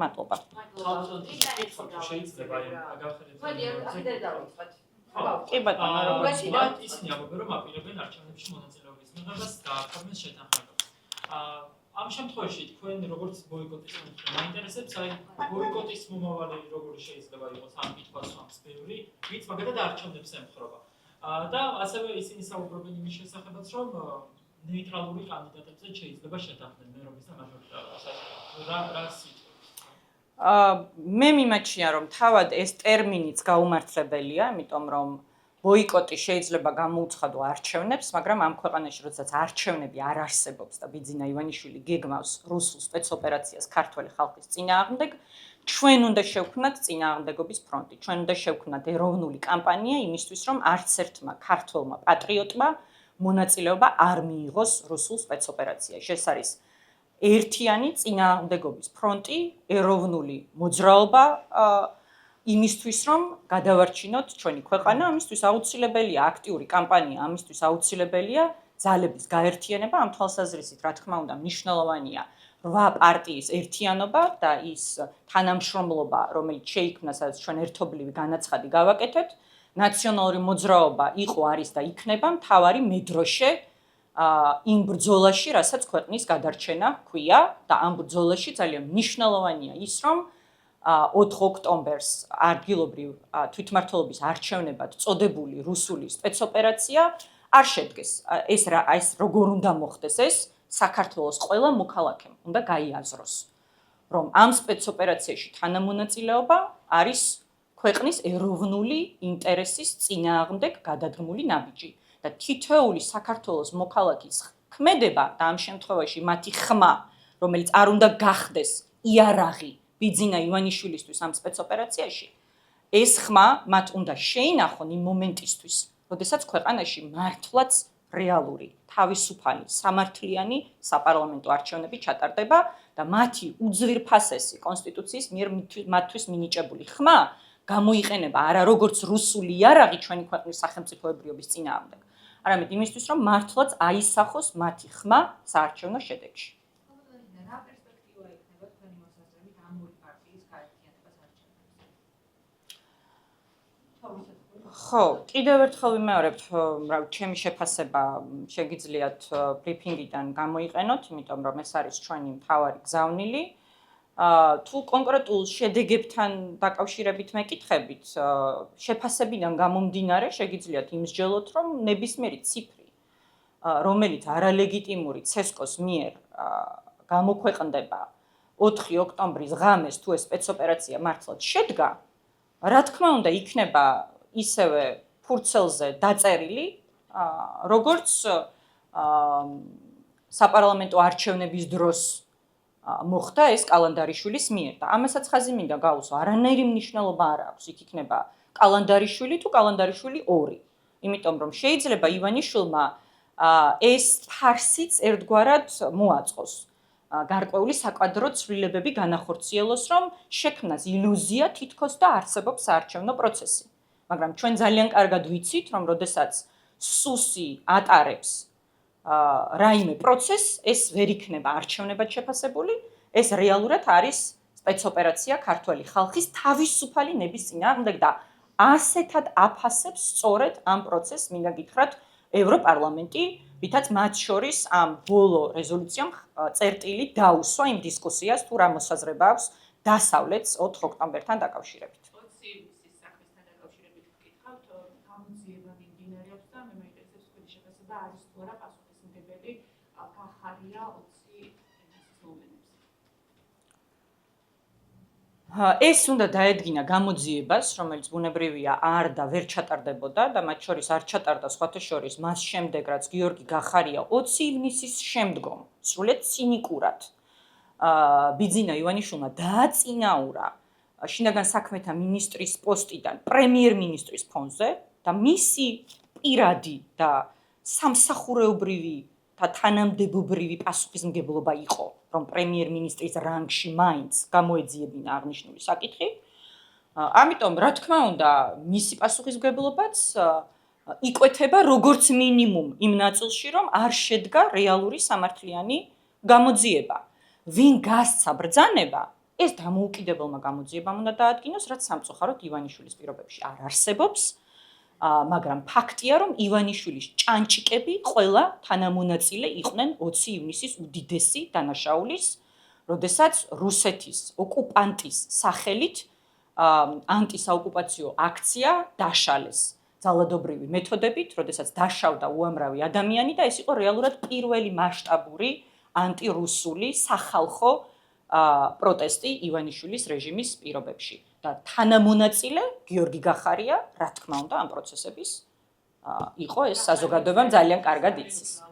მადლობა. შეიძლება კი ბატონო, როგორც ისინი ამბობენ, რომ აპირებენ არჩევნებში მონაწილეობის მიღებას და აფორმებს შეთანხმებას. ამ შემთხვევაში თქვენ როგორც ბოიკოტის მომხრე მაინტერესებს, აი ბოიკოტის მომავალი როგორი შეიძლება იყოს ამ კითხვას ამს ბევრი, ვინც მაგათად არჩევნებს ემხრობა. და ასევე ისინი საუბრობენ იმის შესახებაც, რომ ნეიტრალური კანდიდატებზე შეიძლება შეთანხმდნენ მერობის და მაჟორიტარობას. რა მე მიმაჩნია, რომ თავად ეს ტერმინიც გაუმართლებელია, იმიტომ რომ ბოიკოტი შეიძლება გამოუცხადო არჩევნებს, მაგრამ ამ ქვეყანაში, როდესაც არჩევნები არ არსებობს და ბიძინა ივანიშვილი გეგმავს რუსულ სპეცოპერაციას ქართველი ხალხის წინააღმდეგ, ჩვენ უნდა შევქმნათ წინააღმდეგობის ფრონტი. ჩვენ უნდა შევქმნათ ეროვნული კამპანია იმისთვის, რომ არც ერთმა ქართველმა პატრიოტმა მონაწილეობა არ მიიღოს რუსულ სპეცოპერაციაში. ეს არის ერთიანი წინააღმდეგობის ფრონტი, ეროვნული მოძრაობა იმისთვის, რომ გადავარჩინოთ ჩვენი ქვეყანა, ამისთვის აუცილებელია აქტიური კამპანია, ამისთვის აუცილებელია ძალების გაერთიანება, ამ თვალსაზრისით, რა თქმა უნდა, მნიშვნელოვანია 8 პარტიის ერთიანობა და ის თანამშრომლობა, რომელიც შეიქმნა, სადაც ჩვენ ერთობლივი განაცხადი გავაკეთეთ, ნაციონალური მოძრაობა იყო, არის და იქნება მთავარი მედროშე იმ ბრძოლაში, რასაც ქვეყნის გადარჩენა ჰქვია და ამ ბრძოლაში ძალიან მნიშვნელოვანია ის, რომ 4 ოქტომბერს ადგილობრივ თვითმმართველობის არჩევნებად წოდებული რუსული სპეცოპერაცია არ შედგეს. ეს როგორ უნდა მოხდეს ეს საქართველოს ყველა მოქალაქემ უნდა გაიაზროს, რომ ამ სპეცოპერაციაში თანამონაწილეობა არის ქვეყნის ეროვნული ინტერესის წინააღმდეგ გადადგმული ნაბიჯი და თითოეული საქართველოს მოქალაქის ქმედება და ამ შემთხვევაში მათი ხმა, რომელიც არ უნდა გახდეს იარაღი ბიძინა ივანიშვილისთვის ამ სპეცოპერაციაში, ეს ხმა მათ უნდა შეინახონ იმ მომენტისთვის, როდესაც ქვეყანაში მართლაც რეალური, თავისუფალი, სამართლიანი საპარლამენტო არჩევნები ჩატარდება და მათი უძვირფასესი კონსტიტუციის მიერ მათთვის მინიჭებული ხმა გამოიყენება არა როგორც რუსული იარაღი ჩვენი ქვეყნის სახელმწიფოებრიობის წინააღმდეგ, არამედ იმისთვის, რომ მართლაც აისახოს მათი ხმა საარჩევნო შედეგში. ხო, კიდევ ერთხელ ვიმეორებ, ჩემი შეფასება შეგიძლიათ ბრიფინგიდან გამოიყენოთ, იმიტომ რომ ეს არის ჩვენი მთავარი გზავნილი. თუ კონკრეტულ შედეგებთან დაკავშირებით მეკითხებით, შეფასებიდან გამომდინარე, შეგიძლიათ იმსჯელოთ, რომ ნებისმიერი ციფრი, რომელიც არალეგიტიმური ცესკოს მიერ გამოქვეყნდება 4 ოქტომბრის ღამეს, თუ ეს სპეცოპერაცია მართლაც შედგა, რა თქმა უნდა, იქნება ისევე ფურცელზე დაწერილი, როგორც საპარლამენტო არჩევნების დროს მოხდა ეს კალანდარიშვილის მიერ და ამასაც ხაზი მინდა გაუსვა, არანაირი მნიშვნელობა არ აქვს, იქ იქნება კალანდარიშვილი თუ კალანდარიშვილი 2, იმიტომ რომ შეიძლება ივანიშვილმა ეს ფარსიც ერთგვარად მოაწყოს. გარკვეული საკადრო ცვლილებები განახორციელოს, რომ შექმნას ილუზია თითქოს და არსებობს საარჩევნო პროცესი. მაგრამ ჩვენ ძალიან კარგად ვიცით, რომ როდესაც სუსი ატარებს რაიმე პროცესს, ეს ვერ იქნება არჩევნებად შეფასებული, ეს რეალურად არის სპეცოპერაცია ქართველი ხალხის თავისუფალი ნების წინააღმდეგ და ასეთად აფასებს სწორედ ამ პროცესს მინდა გითხრათ ევროპარლამენტი, ვითაც მათ შორის ამ ბოლო რეზოლუციამ წერტილი დაუსვა იმ დისკუსიას, თუ რა მოსაზრება აქვს დასავლეთს 4 ოქტომბერთან დაკავშირებით. არის თუ არა პასუხისმგებელი გახარია 20 მომენტს. ეს უნდა დაედგინა გამოძიებას, რომელიც ბუნებრივია არ და ვერ ჩატარდებოდა და მათ შორის არ ჩატარდა სხვათა შორის მას შემდეგ, რაც გიორგი გახარია 20 ივნისის შემდგომ, სრულიად ცინიკურად ბიძინა ივანიშვილმა დააწინაურა შინაგან საქმეთა მინისტრის პოსტიდან პრემიერ-მინისტრის ფონზე და მისი პირადი და სამსახურეობრივი და თანამდებობრივი პასუხისმგებლობა იყო, რომ პრემიერ-მინისტრის რანგში მაინც გამოეძიებინა აღნიშნული საკითხი. ამიტომ, რა თქმა უნდა, მისი პასუხისმგებლობაც იკვეთება როგორც მინიმუმ იმ ნაწილში, რომ არ შედგა რეალური სამართლიანი გამოძიება. ვინ გასცა ბრძანება, ეს დამოუკიდებელმა გამოძიებამ უნდა დაადგინოს, რაც სამწუხაროდ ივანიშვილის პირობებში არ არსებობს. მაგრამ ფაქტია, რომ ივანიშვილის ჭანჭიკები ყველა თანამონაწილე იყვნენ 20 ივნისის უდიდესი დანაშაულის, როდესაც რუსეთის ოკუპანტის სახელით ანტისაოკუპაციო აქცია დაშალეს ძალადობრივი მეთოდებით, როდესაც დაშავდა უამრავი ადამიანი და ეს იყო რეალურად პირველი მასშტაბური ანტირუსული სახალხო პროტესტი ივანიშვილის რეჟიმის პირობებში. და თანამონაწილე გიორგი გახარია, რა თქმა უნდა, ამ პროცესების იყო ეს საზოგადოებამ ძალიან კარგად იცის.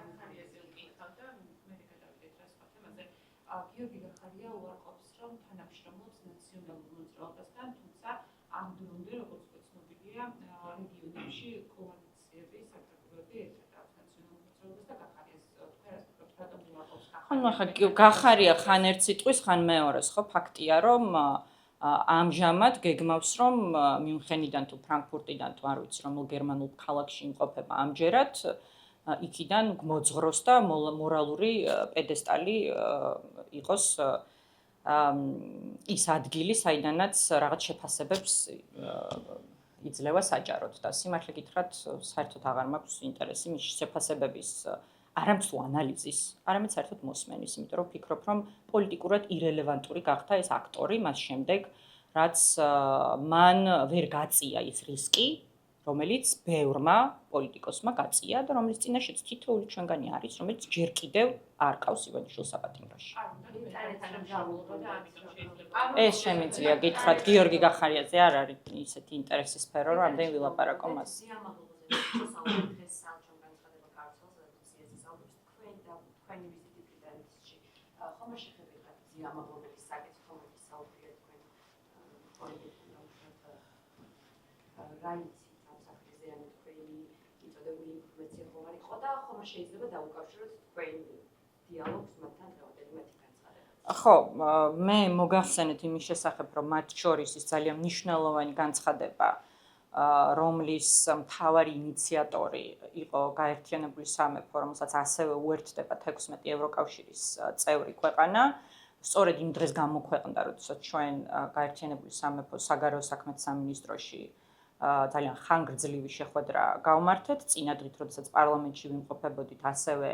გიორგი გახარია უარყოფს, რომ თანამშრომლობს ნაციონალურ მოძრაობასთან, თუმცა ამ დრომდე, როგორც ცნობილია, რეგიონებში კოალიციები, საკრებულები ერთად აქვს ნაციონალურ მოძრაობას და გახარიას თქვენ რატომ უარყოფს? ანუ ახლა გახარია ხან ერთ სიტყვის, ხან მეორეს, ხო, ფაქტია, რომ ამჟამად გეგმავს, რომ მიუნხენიდან თუ ფრანკფურტიდან თუ არ ვიცი, რომელ გერმანულ ქალაქში იმყოფება ამჯერად, იქიდან მოძღროს და მორალური პედესტალი იყოს ის ადგილი, საიდანაც რაღაც შეფასებებს იძლევა საჯაროდ და სიმართლე გითხრათ, საერთოდ აღარ მაქვს ინტერესი მის შეფასებების არამც თუ ანალიზის, არამედ საერთოდ მოსმენის, იმიტომ რომ ვფიქრობ, რომ პოლიტიკურად ირელევანტური გახდა ეს აქტორი მას შემდეგ, რაც მან ვერ გაწია ის რისკი, რომელიც ბევრმა პოლიტიკოსმა გაწია და რომლის წინაშეც თითოეული ჩვენგანი არის, რომელიც ჯერ კიდევ არ ყავს ივანიშვილს საპატიმროში. ეს შემიძლია გითხრათ, გიორგი გახარიაძე არ არის ისეთი ინტერესის სფერო, რომ ამდენ ვილაპარაკო მას. შეიძლება დაუკავშიროთ თქვენ დიალოგს მათთან დღევანდელი მათი განცხადება. ხო, მე მოგახსენეთ იმის შესახებ, რომ მათ შორის ის ძალიან მნიშვნელოვანი განცხადება, რომლის მთავარი ინიციატორი იყო გაერთიანებული სამეფო, რომელსაც ასევე უერთდება 16 ევროკავშირის წევრი ქვეყანა. სწორედ იმ დღეს გამოქვეყნდა, როდესაც ჩვენ გაერთიანებული სამეფო საგარეო საქმეთა სამინისტროში ძალიან ხანგრძლივი შეხვედრა გავმართეთ, წინა დღით, როდესაც პარლამენტში ვიმყოფებოდით, ასევე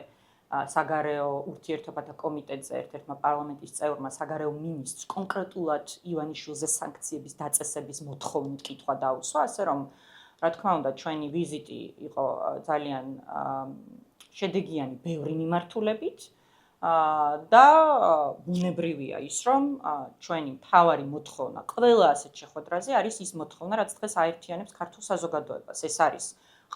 საგარეო ურთიერთობათა კომიტეტზე ერთ-ერთმა პარლამენტის წევრმა საგარეო მინისტრს კონკრეტულად ივანიშვილზე სანქციების დაწესების მოთხოვნით კითხვა დაუსვა, ასე რომ რა თქმა უნდა ჩვენი ვიზიტი იყო ძალიან შედეგიანი ბევრი მიმართულებით და ბუნებრივია ის, რომ ჩვენი მთავარი მოთხოვნა ყველა ასეთ შეხვედრაზე არის ის მოთხოვნა, რაც დღეს აერთიანებს ქართულ საზოგადოებას. ეს არის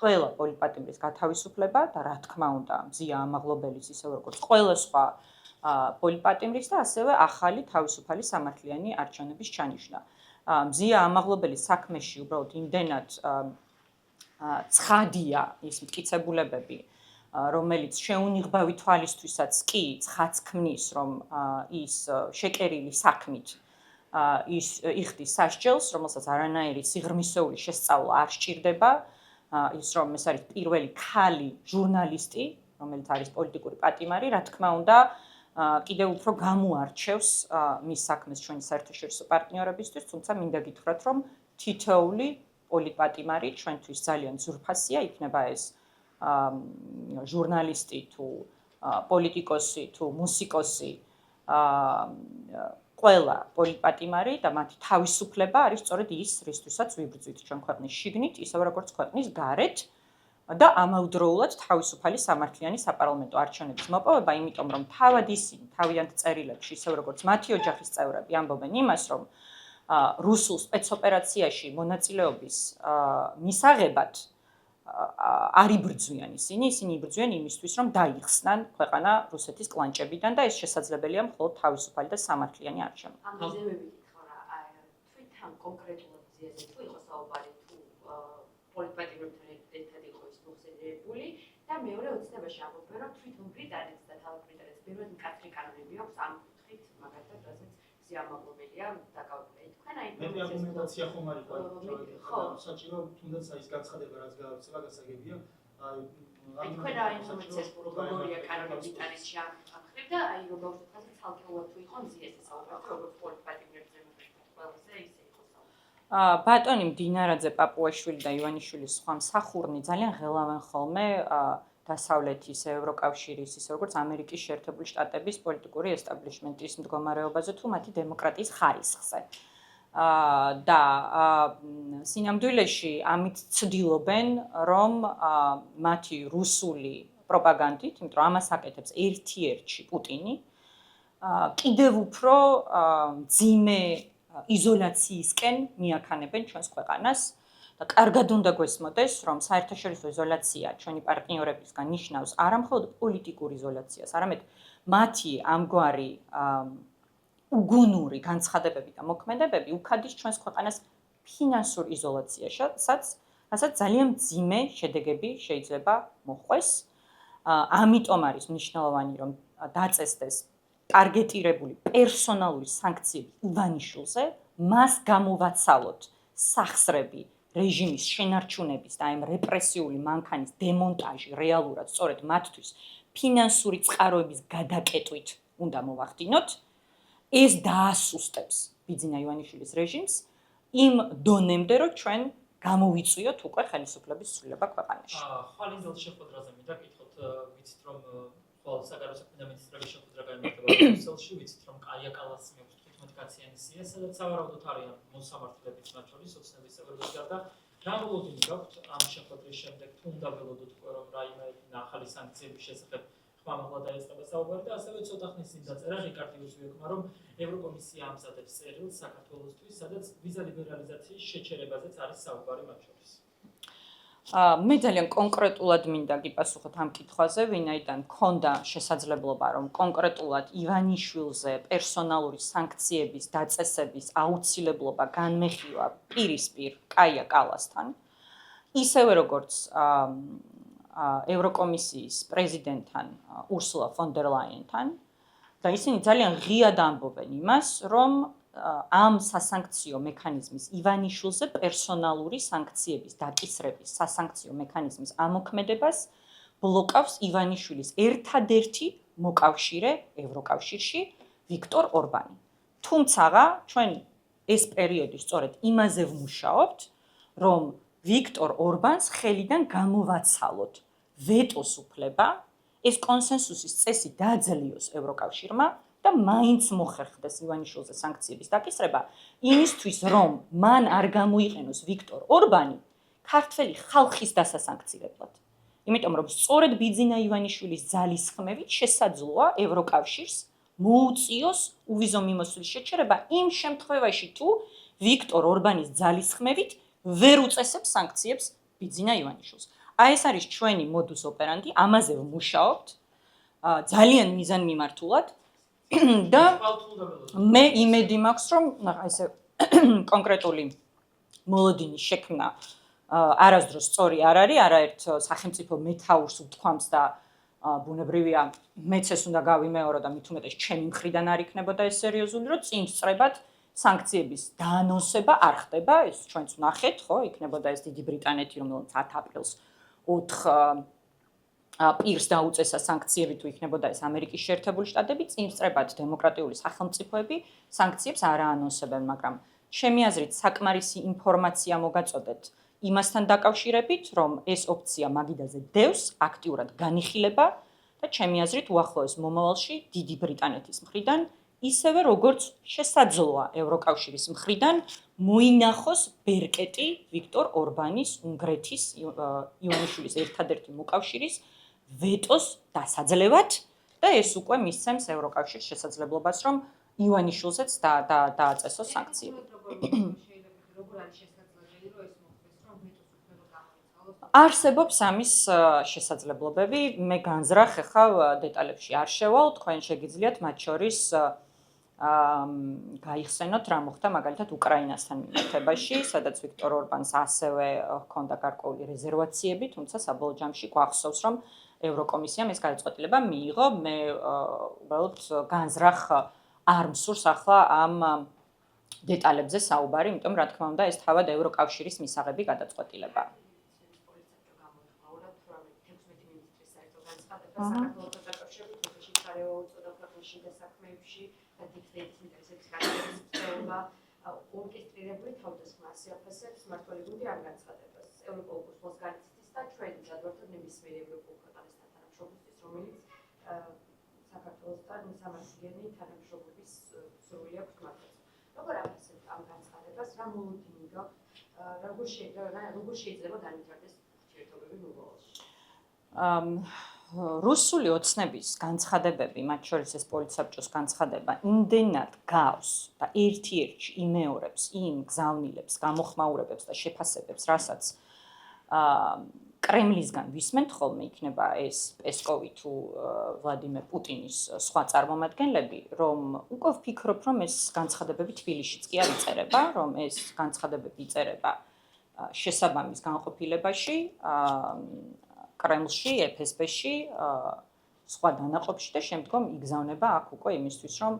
ყველა პოლიტპატიმრის გათავისუფლება და რა თქმა უნდა მზია ამაღლობელის ისევე როგორც ყველა სხვა პოლიტპატიმრის და ასევე ახალი თავისუფალი სამართლიანი არჩევნების ჩანიშვნა. მზია ამაღლობელის საქმეში უბრალოდ იმდენად ცხადია ის მტკიცებულებები, რომელიც შეუნიღბავი თვალისთვისაც კი ცხადს ქმნის, რომ ის შეკერილი საქმით ის იხდის სასჯელს, რომელსაც არანაირი სიღრმისეული შესწავლა არ სჭირდება, ის რომ ეს არის პირველი ქალი ჟურნალისტი, რომელიც არის პოლიტიკური პატიმარი, რა თქმა უნდა, კიდევ უფრო გამოარჩევს მის საქმეს ჩვენი საერთაშორისო პარტნიორებისთვის, თუმცა მინდა გითხრათ, რომ თითოეული პოლიტპატიმარი ჩვენთვის ძალიან ძვირფასია, იქნება ეს ჟურნალისტი თუ პოლიტიკოსი თუ მუსიკოსი, ყველა პოლიტპატიმარი და მათი თავისუფლება არის სწორედ ის, რისთვისაც ვიბრძვით ჩვენ ქვეყნის შიგნით, ისევე როგორც ქვეყნის გარეთ და ამავდროულად თავისუფალი სამართლიანი საპარლამენტო არჩევნების მოპოვება, იმიტომ რომ თავად ისინი თავიანთ წერილებში, ისევე როგორც მათი ოჯახის წევრები ამბობენ იმას, რომ რუსულ სპეცოპერაციაში მონაწილეობის მისაღებად არ იბრძვიან ისინი იბრძვიან იმისთვის, რომ დაიხსნან ქვეყანა რუსეთის კლანჭებიდან და ეს შესაძლებელია მხოლოდ თავისუფალი და სამართლიანი არჩევანი. ამ ძებები გითხრა რა, თვითონ კონკრეტულად ზიაზე თუ იყო საუბარი თუ პოლიტპატიმრებთან ერთად იყო ის მოხსენიებული და მეორე ოცნებაში ამბობენ, რომ თვითონ ბრიტანეთს და თავად ბრიტანეთს ბევრად მკაცრი კანონები აქვს ამ კუთხით, მაგალითად, რასაც ზიამაღლობელია დაკავებული. თქვენ აი მე არგუმენტაცია ხომ არ იყო საჭირო, თუნდაც ის განცხადება, რაც გაავრცელა, გასაგებია. აი თქვენ რა ინფორმაციას როგორია კანონები ბრიტანეთში ამ ხრივ და აი როგორ ვთქვათ, ცალკეულად თუ იყო მზიას საუბარი, როგორც პოლიტპატიმრები ბატონი მდინარაძე, პაპუაშვილი და ივანიშვილის სხვა მსახურნი ძალიან ღელავენ ხოლმე დასავლეთის, ევროკავშირის, ისე როგორც ამერიკის შეერთებული შტატების პოლიტიკური ესტაბლიშმენტის მდგომარეობაზე თუ მათი დემოკრატიის ხარისხზე. და სინამდვილეში ამით ცდილობენ, რომ მათი რუსული პროპაგანდით, იმიტომ რომ ამას აკეთებს ერთ-ერთში პუტინი, კიდევ უფრო მძიმე იზოლაციისკენ მიაქანებენ ჩვენს ქვეყანას და კარგად უნდა გვესმოდეს, რომ საერთაშორისო იზოლაცია ჩვენი პარტნიორებისგან ნიშნავს არა მხოლოდ პოლიტიკურ იზოლაციას, არამედ მათი ამგვარი უგუნური განცხადებები და მოქმედებები უქადის ჩვენს ქვეყანას ფინანსურ იზოლაციაში, რასაც ძალიან მძიმე შედეგები შეიძლება მოჰყვეს. ამიტომ არის მნიშვნელოვანი, რომ დაწესდეს ტარგეტირებული პერსონალური სანქციები ივანიშვილზე, მას გამოვაცალოთ სახსრები რეჟიმის შენარჩუნების და ამ რეპრესიული მანქანის დემონტაჟი რეალურად სწორედ მათთვის ფინანსური წყაროების გადაკეტვით უნდა მოვახდინოთ. ეს დაასუსტებს ბიძინა ივანიშვილის რეჟიმს იმ დონემდე, რომ ჩვენ გამოვიწვიოთ უკვე ხელისუფლების ცვლილება ქვეყანაში. ხვალინძელ შეხვედრაზე მინდა გითხოთ, ვიცით რომ ხოლმე საგარეო საქმეთა მინისტრების შეხვედრა გაიმართება ბრიუსელში, ვიცით რომ კაია კალასი აქვს 15 კაციანი სია, სადაც სავარაუდოდ არიან მოსამართლეებიც მათ შორის ოცნების გარდა. რა მოლოდინი გაქვთ ამ შეხვედრის შემდეგ, თუ უნდა ველოდოთ უკვე რომ რაიმე ახალი სანქციების შესახებ ხმამაღლა დაიწყება საუბარი და ასევე ცოტა ხნის წინ დაწერა რიკარდ იუსვიეკმა, რომ ევროკომისია ამზადებს წერილს საქართველოსთვის, სადაც ვიზა ლიბერალიზაციის შეჩერებაზეც არის საუბარი მათ შორის. მე ძალიან კონკრეტულად მინდა გიპასუხოთ ამ კითხვაზე, ვინაიდან მქონდა შესაძლებლობა, რომ კონკრეტულად ივანიშვილზე პერსონალური სანქციების დაწესების აუცილებლობა განმეხილა პირისპირ კაია კალასთან, ისევე როგორც ევროკომისიის პრეზიდენტთან ურსულა ფონ დერ ლაიენთან და ისინი ძალიან ღიად ამბობენ იმას, რომ ამ სასანქციო მექანიზმის ივანიშვილზე პერსონალური სანქციების დაკისრების სასანქციო მექანიზმის ამოქმედებას ბლოკავს ივანიშვილის ერთადერთი მოკავშირე ევროკავშირში ვიქტორ ორბანი. თუმცა ჩვენ ეს პერიოდი სწორედ იმაზე ვმუშაობთ, რომ ვიქტორ ორბანს ხელიდან გამოვაცალოთ ვეტოს უფლება, ეს კონსენსუსის წესი დააძლიოს ევროკავშირმა და მაინც მოხერხდეს ივანიშვილზე სანქციების დაკისრება, იმისთვის რომ მან არ გამოიყენოს ვიქტორ ორბანი ქართველი ხალხის დასასანქცირებლად. იმიტომ რომ სწორედ ბიძინა ივანიშვილის ძალისხმევით შესაძლოა ევროკავშირს მოუწიოს უვიზო მიმოსვლის შეჩერება იმ შემთხვევაში, თუ ვიქტორ ორბანის ძალისხმევით ვერ უწესებს სანქციებს ბიძინა ივანიშვილს. ეს არის ჩვენი მოდუს ოპერანდი, ამაზე ვმუშაობთ ძალიან მიზანმიმართულად და მე იმედი მაქვს, რომ ესე კონკრეტული მოლოდინის შექმნა არასდროს სწორი არ არის, არაერთ სახელმწიფო მეთაურს უთქვამს და ბუნებრივია მეც ეს უნდა გავიმეორო და მით უმეტეს ჩემი მხრიდან არ იქნებოდა ეს სერიოზული, რომ წინ სწრებად სანქციების დაანონსება არ ხდება, ეს ჩვენც ვნახეთ, ხო, იქნებოდა ეს დიდი ბრიტანეთი, რომელიც 10 აპრილს 4 პირს დაუწესა სანქციები, თუ იქნებოდა ეს ამერიკის შეერთებული შტატები, წინ სწრებად დემოკრატიული სახელმწიფოები სანქციებს არ აანონსებენ, მაგრამ ჩემი აზრით საკმარისი ინფორმაცია მოგაწოდეთ იმასთან დაკავშირებით, რომ ეს ოფცია მაგიდაზე დევს, აქტიურად განიხილება და ჩემი აზრით უახლოეს მომავალში დიდი ბრიტანეთის მხრიდან ისევე როგორც შესაძლოა ევროკავშირის მხრიდან მოინახოს ბერკეტი ვიქტორ ორბანის უნგრეთის ივანიშვილის ერთადერთი მოკავშირის ვეტოს დასაძლევად და ეს უკვე მისცემს ევროკავშირს შესაძლებლობას, რომ ივანიშვილზეც დააწესოს სანქციები. არსებობს ამის შესაძლებლობები, მე განზრახ ხეხავ დეტალებში არ შევალ, თქვენ შეგიძლიათ მათ შორის გაიხსენოთ რა მოხდა მაგალითად უკრაინასთან მიმართებაში, სადაც ვიქტორ ორბანს ასევე ჰქონდა გარკვეული რეზერვაციები, თუმცა საბოლოო ჯამში გვახსოვს, რომ ევროკომისიამ ეს გადაწყვეტილება მიიღო. მე უბრალოდ განზრახ არ მსურს ახლა ამ დეტალებზე საუბარი, იმიტომ რა თქმა უნდა ეს თავად ევროკავშირის მისაღები გადაწყვეტილება. საქართველოს დაკავშირებით რუსეთში წარეულ უწოდა ქვეყნის შიდა საქმეებში და დიქტატორის ინტერესების გადაწყვეტილება ორკესტრირებული თავდასხმა ასეაფასებს მმართველი გუნდი ამ განცხადებას. ევროპულ კურსს განიცდის და ჩვენ გადავარდოთ ნებისმიერ ევროპულ ქვეყანასთან თანამშრომლობის, რომელიც საქართველოსთან სამართლიანი თანამშრომლობის სურვილი აქვს მართლაც. როგორ აფასებთ ამ განცხადებას, რა მოლოდინგა, როგორ შეიძლება განვითარდეს ურთიერთობები მომავალში? რუსული ოცნების განცხადებები, მათ შორის ეს პოლიტსაბჭოს განცხადება, იმდენად გავს და ერთ-ერთში იმეორებს იმ გზავნილებს, გამოხმაურებებს და შეფასებებს, რასაც კრემლისგან ვისმენთ ხოლმე, იქნება ეს პესკოვი თუ ვლადიმერ პუტინის სხვა წარმომადგენლები, რომ უკვე ვფიქრობ, რომ ეს განცხადებები თბილისშიც კი არ იწერება, რომ ეს განცხადებები იწერება შესაბამის განყოფილებაში, კრემლში, FSB-ში, სხვა დანაყოფში და შემდგომ იგზავნება აქ უკვე იმისთვის, რომ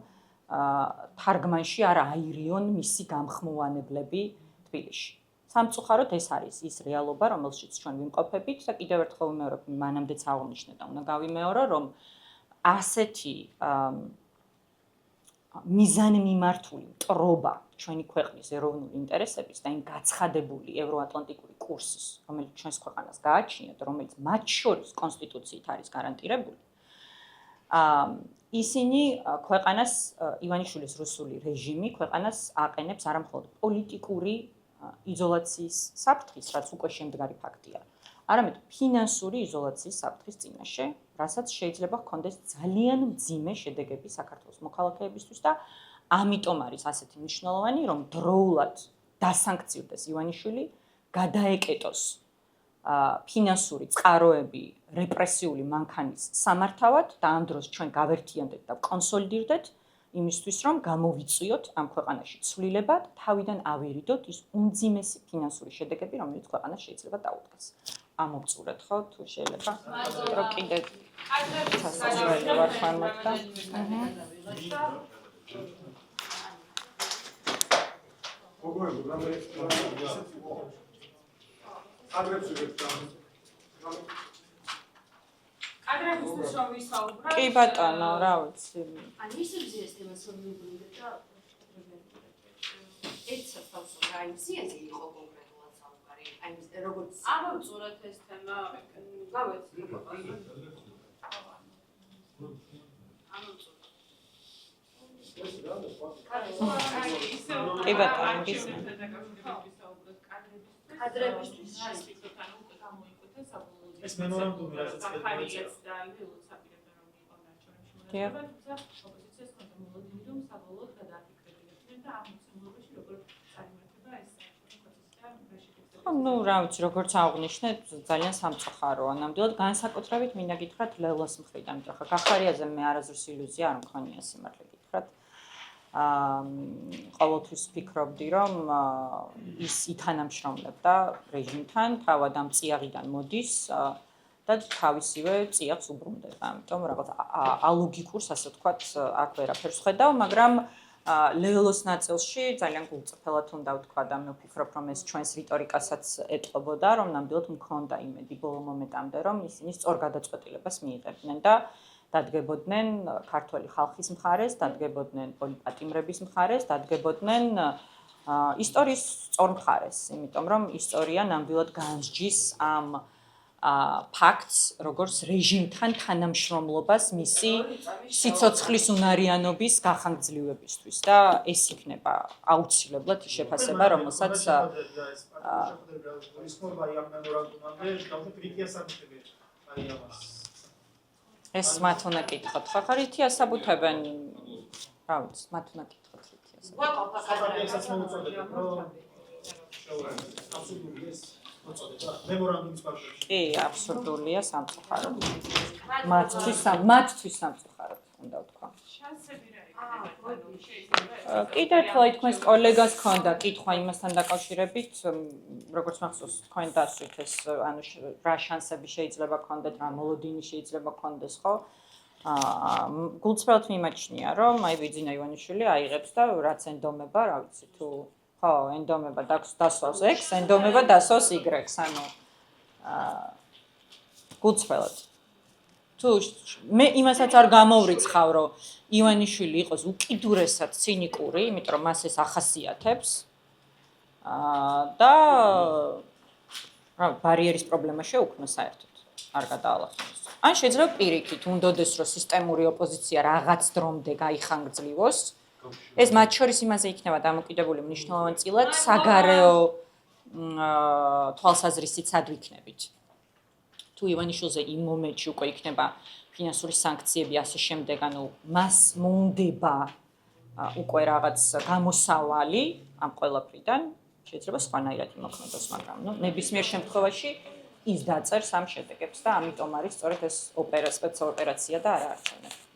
თარგმანში არ აირიონ მისი გამხმოვანებლები თბილისში. სამწუხაროდ ეს არის ის რეალობა, რომელშიც ჩვენ ვიმყოფებით და კიდევ ერთხელ ვიმეორებ, მანამდეც აღვნიშნე და უნდა გავიმეორო, რომ ასეთი მიზანმიმართული მტრობა ჩვენი ქვეყნის ეროვნული ინტერესების და იმ გაცხადებული ევროატლანტიკური კურსის, რომელიც ჩვენს ქვეყანას გააჩნია და რომელიც მათ შორის კონსტიტუციით არის გარანტირებული, ისინი ქვეყანას, ივანიშვილის რუსული რეჟიმი ქვეყანას აყენებს არა მხოლოდ პოლიტიკური იზოლაციის საფრთხის, რაც უკვე შემდგარი ფაქტია, არამედ ფინანსური იზოლაციის საფრთხის წინაშე, რასაც შეიძლება ჰქონდეს ძალიან მძიმე შედეგები საქართველოს მოქალაქეებისთვის და ამიტომ არის ასეთი მნიშვნელოვანი, რომ დროულად დასანქციურდეს ივანიშვილი, გადაეკეტოს ფინანსური წყაროები რეპრესიული მანქანის სამართავად და ამ დროს ჩვენ გავერთიანდეთ და კონსოლიდირდეთ იმისთვის, რომ გამოვიწვიოთ ამ ქვეყანაში ცვლილება და თავიდან ავერიდოთ ის უმძიმესი ფინანსური შედეგები, რომელიც ქვეყანას შეიძლება დაუდგეს. ამოვწურეთ ხო თუ შეიძლება? რომ კიდე სასწრაფო ვარ ხმართ და კადრებისთვის რომ ვისაუბროთ. კი ბატონო, რა ვიცი. ან ის მზიეს თემას რომ მიგვიდეთ და ეცად თავს რა იმ სიაზე იყო კონკრეტულად საუბარი. აი როგორც ამოვწურეთ ეს თემა. გავეცი. კი ბატონო, გისმენთ. კადრებისთვის შეფიქროთ, ანუ უკვე გამოიკვეთა საბოლოო ეს მემორანდუმი რასაც ხარიაც და ლეულს აპირებენ რომ იყო ნარჩენებში მონაწილეობა, თუმცა ოპოზიციას ჰქონდა მოლოდინი, რომ საბოლოოდ გადააფიქრებინებდნენ და ამ მოცემულობაში როგორ წარიმართება ეს პროცესი და ნუ რა ვიცი, როგორც აღვნიშნე, ძალიან სამწუხაროა. ნამდვილად განსაკუთრებით მინდა გითხრათ ლელოს მხრიდან, იმიტომ ხა გახარიაზე მე არაზრს ილუზია არ მქონია სიმართლე გითხრათ. ყოველთვის ვფიქრობდი, რომ ის ითანამშრომლებდა რეჟიმთან, თავად ამ წიაღიდან მოდის და თავისივე წიაღს უბრუნდება. ამიტომ რაღაც ალოგიკურს, ასე ვთქვათ, აქ ვერაფერს ხედავ, მაგრამ ლელოს ნაწილში ძალიან გულწრფელად უნდა ვთქვა და მე ვფიქრობ, რომ ეს ჩვენს რიტორიკასაც ეტყობოდა, რომ ნამდვილად მქონდა იმედი ბოლო მომენტამდე, რომ ისინი სწორ გადაწყვეტილებას მიიღებდნენ და დადგებოდნენ ქართველი ხალხის მხარეს, დადგებოდნენ პოლიტპატიმრების მხარეს, დადგებოდნენ ისტორიის სწორ მხარეს, იმიტომ რომ ისტორია ნამდვილად განსჯის ამ ფაქტს, როგორც რეჟიმთან თანამშრომლობას მისი სიცოცხლის უნარიანობის გახანგრძლივებისთვის და ეს იქნება აუცილებლად ის შეფასება, რომელსაც ეს მათ უნდა კითხოთ. ხახარ ითია საბუთებენ, რა ვიცი, მათ უნდა კითხოთ ითია. გვაყოფა კადრებსაც მემორანდუმის პარალელში. კი, აბსურდულია სამწუხაროდ. მათთვის სამწუხაროდ უნდა ვთქვა. შანსები რა იქნება? კიდევ ერთხელ თქვენს კოლეგას ჰქონდა კითხვა იმასთან დაკავშირებით, როგორც მახსოვს თქვენ დასვით ეს, ანუ რა შანსები შეიძლება გქონდეთ, რა მოლოდინი შეიძლება გქონდეს, ხო? გულწრფელად მიმაჩნია, რომ აი ბიძინა ივანიშვილი აიღებს და რაც ენდომება, რა ვიცი, თუ ხო, ენდომება დასვავს X, ენდომება დასვავს Y, ანუ გულწრფელად. თუ მე იმასაც არ გამოვრიცხავ, რომ ივანიშვილი იყოს უკიდურესად ცინიკური, იმიტომ რომ მას ეს ახასიათებს. და ბარიერის პრობლემა შეუქმნა საერთოდ, არ გადაალახოს. ან შეიძლება პირიქით, უნდოდეს რომ სისტემური ოპოზიცია რაღაც დრომდე გაიხანგრძლივოს. ეს მათ შორის იმაზე იქნება დამოკიდებული მნიშვნელოვანწილად საგარეო თვალსაზრისით სად ვიქნებით. თუ ივანიშვილზე იმ მომენტში უკვე იქნება ფინანსური სანქციები ასე შემდეგ, ანუ მას მოუნდება უკვე რაღაც გამოსავალი ამ ყველაფრიდან, შეიძლება სხვანაირად იმოქმედოს, მაგრამ ნებისმიერ შემთხვევაში ის დაწერს ამ შედეგებს და ამიტომ არის სწორედ ეს სპეცოპერაცია და არა არჩევნები.